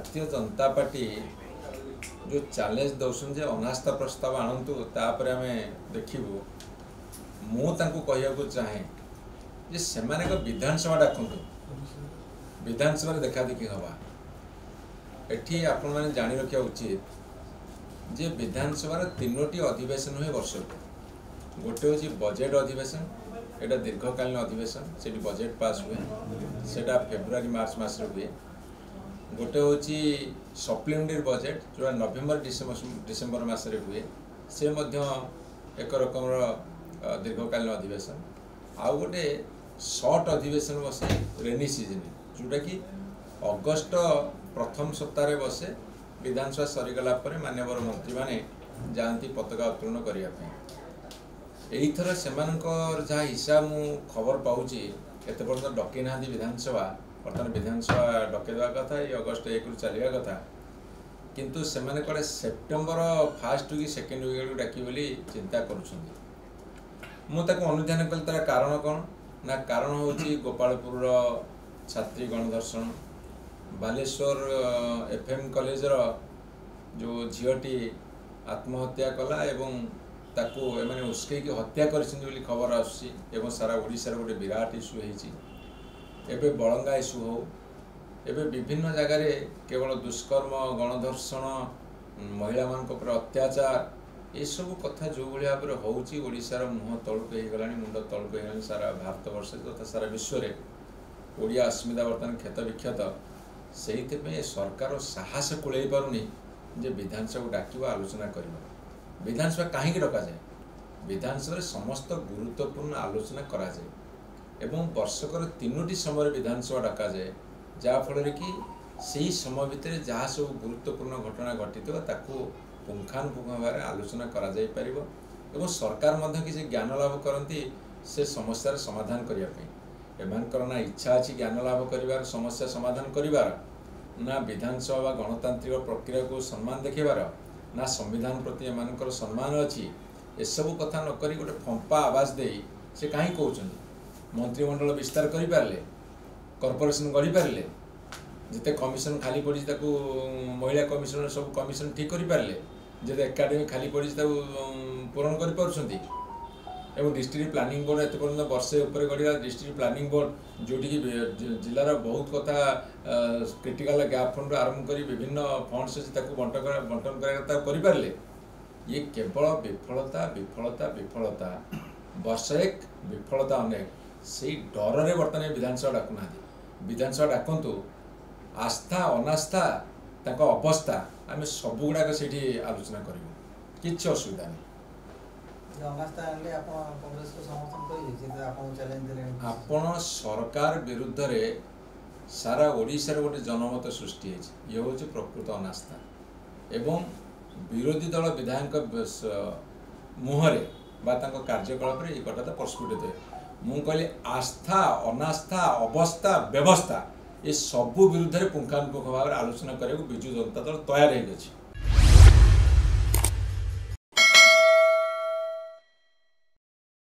Bharatiya Janata party जो challenge दौसन जे अनास्था प्रस्ताव आणतु तापर आम देखू मुझे कहू चाहे जे सेमाने विधानसभा डाकतु विधानसभा देखा देखी हवा एठी आपण मैंने जानी रखा उचित जे विधानसभा तीनोटी अधिवेशन हुए वर्ष गोटे हूँ बजेट अधिवेशन एटा दीर्घकालीन अधिवेशन से बजेट पास हुए सेटा फेब्रुआरी मार्च मास हुए गोटे हूँ सप्लीमेंटरी बजेट जो नवेम्बर डिसेम्बर मसरे हुए से एक रकम दीर्घकालीन अधिवेशन आउ गोटे सर्ट अधिवेशन बसे रेनी सीजन जोटा कि अगस्ट प्रथम सप्ताह बसे विधानसभा सरीगला मान्यवर मंत्री माने जाती पताका उत्तोलन करने यहीथर से जहाँ हिसाब मु खबर पाऊँच एत पर्यटन डकई ना विधानसभा बर्तमान विधानसभा डकईवा कथा ये अगस्ट 1 रु चलवा कथा किंतु से कड़े सेप्टेम्बर फास्ट कि सेकेंड वीक डाक बोली चिंता कर अनुधान कल तार कारण कौन ना कारण हूँ गोपालपुर छात्री गणदर्शन बालेश्वर एफएम कॉलेजर जो झीटी आत्महत्या कला एवं ताकू एमाने उस्कैकी हत्या कर खबर आसुची सारा ओडिशार गोटे विराट इश्यू होती एबे बलंगा इश्यू हो एबे विभिन्न जगार केवल दुष्कर्म गणधर्षण महिला मान अत्याचार ये सब कथा जो भाव में होशार मुह तलुक होगला मुंड तलुक हो सारा भारत वर्ष तथा सारा विश्व में ओडिया अस्मिता बर्तमान क्षत विक्षत से सरकार साहस कुल पारुनी जे विधानसभा डाक आलोचना कर विधानसभा कहीं डक जाए विधानसभा समस्त गुरुत्वपूर्ण आलोचना करा जाए एवं वर्षकर 3टी समय विधानसभा डाका जाए जहाँफल कि सही समय भितर जहाँ सब गुरुत्वपूर्ण घटना घटी पुंखानुपुंख भाव आलोचना करा जाई परिबो एवं सरकार किसी ज्ञान लाभ करती से समस्यार समाधान करने ना इच्छा अच्छी ज्ञान लाभ कर समस्या समाधान कर ना विधानसभा गणतांत्रिक प्रक्रिया को सम्मान देखेबार ना संविधान प्रति एमानकर सम्मान अच्छी एसबू कथा नक गोटे फंपा आवाज दे से कहीं कहते मंत्रिमंडल विस्तार कर पारे कॉर्पोरेशन गढ़ी पारे जिते कमिशन खाली पड़ी महिला कमिशनर सब कमिशन ठीक कर पारे जिते एकाडेमी खाली पड़ी पूरण कर डिस्ट्रिक्ट प्लानिंग बोर्ड एत पर्यटन वर्षे उपर गढ़ा डिस्ट्रिक्ट प्लानिंग बोर्ड जोटि जिलार बहुत कथा क्रिटिकल गैप फंड आरंभ कर विभिन्न फंड्स बंटन कर ये केवल विफलता विफलता विफलता वर्ष एक विफलता अनेक से डर रे बर्तमान विधानसभा डाकुना विधानसभा डाकतु आस्था अनास्था अवस्था आम सब गुड़ाक से आलोचना करूँ कि असुविधा नहीं आपण सरकार विरुद्ध रे सारा ओडिशार गोटे जनमत सृष्टि ये हूँ प्रकृत अनास्था एवं विरोधी दल विधायक मुहरे कार्यकलाप ये कथा प्रस्फुटित हुए मु कहली आस्था अनास्था अवस्था व्यवस्था ये सबू विरुद्ध पुंखानुपुंख भाव आलोचना करने विजु जनता दल तैयार हो।